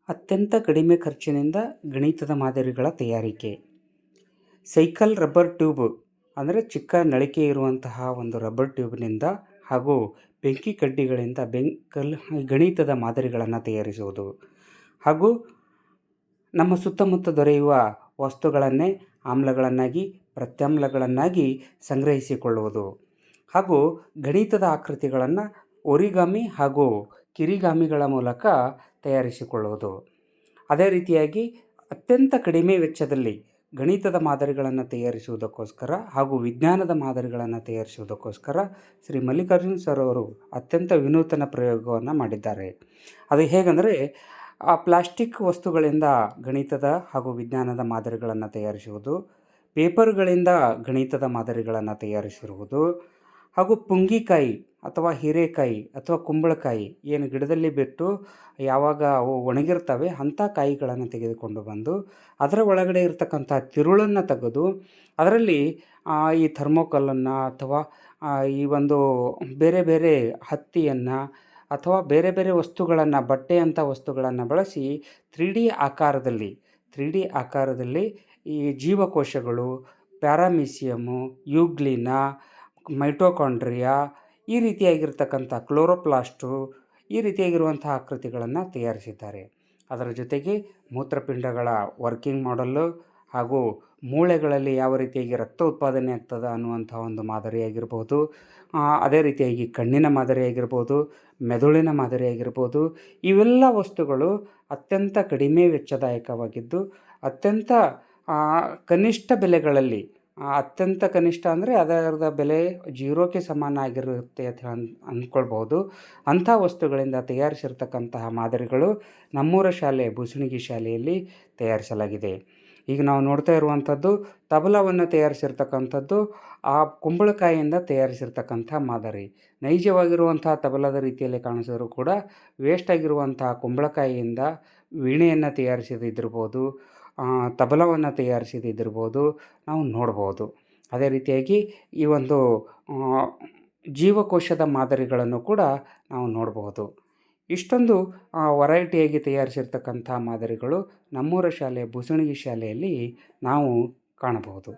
ಅತ್ಯಂತ ಕಡಿಮೆ ಖರ್ಚಿನಿಂದ ಗಣಿತದ ಮಾದರಿಗಳ ತಯಾರಿಕೆ. ಸೈಕಲ್ ರಬ್ಬರ್ ಟ್ಯೂಬ್ ಅಂದರೆ ಚಿಕ್ಕ ನಳಿಕೆ ಇರುವಂತಹ ಒಂದು ರಬ್ಬರ್ ಟ್ಯೂಬ್ನಿಂದ ಹಾಗೂ ಬೆಂಕಿ ಕಡ್ಡಿಗಳಿಂದ ಗಣಿತದ ಮಾದರಿಗಳನ್ನು ತಯಾರಿಸುವುದು ಹಾಗೂ ನಮ್ಮ ಸುತ್ತಮುತ್ತ ದೊರೆಯುವ ವಸ್ತುಗಳನ್ನೇ ಆಮ್ಲಗಳನ್ನಾಗಿ ಪ್ರತ್ಯಾಮ್ಲಗಳನ್ನಾಗಿ ಸಂಗ್ರಹಿಸಿಕೊಳ್ಳುವುದು ಹಾಗೂ ಗಣಿತದ ಆಕೃತಿಗಳನ್ನು ಒರಿಗಾಮಿ ಹಾಗೂ ಕಿರಿಗಾಮಿಗಳ ಮೂಲಕ ತಯಾರಿಸಿಕೊಳ್ಳುವುದು. ಅದೇ ರೀತಿಯಾಗಿ ಅತ್ಯಂತ ಕಡಿಮೆ ವೆಚ್ಚದಲ್ಲಿ ಗಣಿತದ ಮಾದರಿಗಳನ್ನು ತಯಾರಿಸುವುದಕ್ಕೋಸ್ಕರ ಹಾಗೂ ವಿಜ್ಞಾನದ ಮಾದರಿಗಳನ್ನು ತಯಾರಿಸುವುದಕ್ಕೋಸ್ಕರ ಶ್ರೀ ಮಲ್ಲಿಕಾರ್ಜುನ್ ಸರ್ ಅವರು ಅತ್ಯಂತ ವಿನೂತನ ಪ್ರಯೋಗವನ್ನು ಮಾಡಿದ್ದಾರೆ. ಅದು ಹೇಗೆಂದರೆ ಪ್ಲಾಸ್ಟಿಕ್ ವಸ್ತುಗಳಿಂದ ಗಣಿತದ ಹಾಗೂ ವಿಜ್ಞಾನದ ಮಾದರಿಗಳನ್ನು ತಯಾರಿಸುವುದು, ಪೇಪರ್ಗಳಿಂದ ಗಣಿತದ ಮಾದರಿಗಳನ್ನು ತಯಾರಿಸಿರುವುದು ಹಾಗೂ ಪುಂಗಿಕಾಯಿ ಅಥವಾ ಹೀರೆಕಾಯಿ ಅಥವಾ ಕುಂಬಳಕಾಯಿ ಏನು ಗಿಡದಲ್ಲಿ ಬಿಟ್ಟು ಯಾವಾಗ ಅವು ಒಣಗಿರ್ತವೆ ಅಂಥ ಕಾಯಿಗಳನ್ನು ತೆಗೆದುಕೊಂಡು ಬಂದು ಅದರ ಒಳಗಡೆ ಇರತಕ್ಕಂಥ ತಿರುಳನ್ನು ತೆಗೆದು ಅದರಲ್ಲಿ ಈ ಥರ್ಮೋಕಲ್ಲನ್ನು ಅಥವಾ ಈ ಒಂದು ಬೇರೆ ಬೇರೆ ಹತ್ತಿಯನ್ನು ಅಥವಾ ಬೇರೆ ಬೇರೆ ವಸ್ತುಗಳನ್ನು ಬಟ್ಟೆಯಂಥ ವಸ್ತುಗಳನ್ನು ಬಳಸಿ 3D ಆಕಾರದಲ್ಲಿ ಈ ಜೀವಕೋಶಗಳು, ಪ್ಯಾರಾಮೀಸಿಯಮು, ಯೂಗ್ಲಿನ, ಮೈಟೋಕಾಂಡ್ರಿಯಾ ಈ ರೀತಿಯಾಗಿರ್ತಕ್ಕಂಥ ಕ್ಲೋರೋಪ್ಲಾಸ್ಟು ಈ ರೀತಿಯಾಗಿರುವಂತಹ ಆಕೃತಿಗಳನ್ನು ತಯಾರಿಸಿದ್ದಾರೆ. ಅದರ ಜೊತೆಗೆ ಮೂತ್ರಪಿಂಡಗಳ ವರ್ಕಿಂಗ್ ಮಾಡಲ್ಲು ಹಾಗೂ ಮೂಳೆಗಳಲ್ಲಿ ಯಾವ ರೀತಿಯಾಗಿ ರಕ್ತ ಉತ್ಪಾದನೆ ಆಗ್ತದೆ ಅನ್ನುವಂಥ ಒಂದು ಮಾದರಿಯಾಗಿರ್ಬೋದು, ಅದೇ ರೀತಿಯಾಗಿ ಕಣ್ಣಿನ ಮಾದರಿಯಾಗಿರ್ಬೋದು, ಮೆದುಳಿನ ಮಾದರಿಯಾಗಿರ್ಬೋದು, ಇವೆಲ್ಲ ವಸ್ತುಗಳು ಅತ್ಯಂತ ಕಡಿಮೆ ವೆಚ್ಚದಾಯಕವಾಗಿದ್ದು ಅತ್ಯಂತ ಕನಿಷ್ಠ ಬೆಲೆಗಳಲ್ಲಿ, ಅತ್ಯಂತ ಕನಿಷ್ಠ ಅಂದರೆ ಅದರದ ಬೆಲೆ 0ಕ್ಕೆ ಸಮಾನ ಆಗಿರುತ್ತೆ ಅಂತ ಅಂದ್ಕೊಳ್ಬೋದು. ಅಂಥ ವಸ್ತುಗಳಿಂದ ತಯಾರಿಸಿರ್ತಕ್ಕಂತಹ ಮಾದರಿಗಳು ನಮ್ಮೂರ ಶಾಲೆ ಬೂಸಣಗಿ ಶಾಲೆಯಲ್ಲಿ ತಯಾರಿಸಲಾಗಿದೆ. ಈಗ ನಾವು ನೋಡ್ತಾ ಇರುವಂಥದ್ದು ತಬಲವನ್ನು ತಯಾರಿಸಿರ್ತಕ್ಕಂಥದ್ದು ಆ ಕುಂಬಳಕಾಯಿಯಿಂದ ತಯಾರಿಸಿರ್ತಕ್ಕಂಥ ಮಾದರಿ. ನೈಜವಾಗಿರುವಂಥ ತಬಲದ ರೀತಿಯಲ್ಲಿ ಕಾಣಿಸಿದರೂ ಕೂಡ ವೇಸ್ಟ್ ಆಗಿರುವಂಥ ಕುಂಬಳಕಾಯಿಯಿಂದ ವೀಣೆಯನ್ನು ತಯಾರಿಸಿದಿರ್ಬೋದು, ತಬಲವನ್ನು ತಯಾರಿಸಿದಿರ್ಬೋದು ನಾವು ನೋಡ್ಬೋದು. ಅದೇ ರೀತಿಯಾಗಿ ಈ ಒಂದು ಜೀವಕೋಶದ ಮಾದರಿಗಳನ್ನು ಕೂಡ ನಾವು ನೋಡಬಹುದು. ಇಷ್ಟೊಂದು ವೆರೈಟಿಯಾಗಿ ತಯಾರಿಸಿರ್ತಕ್ಕಂಥ ಮಾದರಿಗಳು ನಮ್ಮೂರ ಶಾಲೆ ಬೂಸಣಗಿ ಶಾಲೆಯಲ್ಲಿ ನಾವು ಕಾಣಬಹುದು.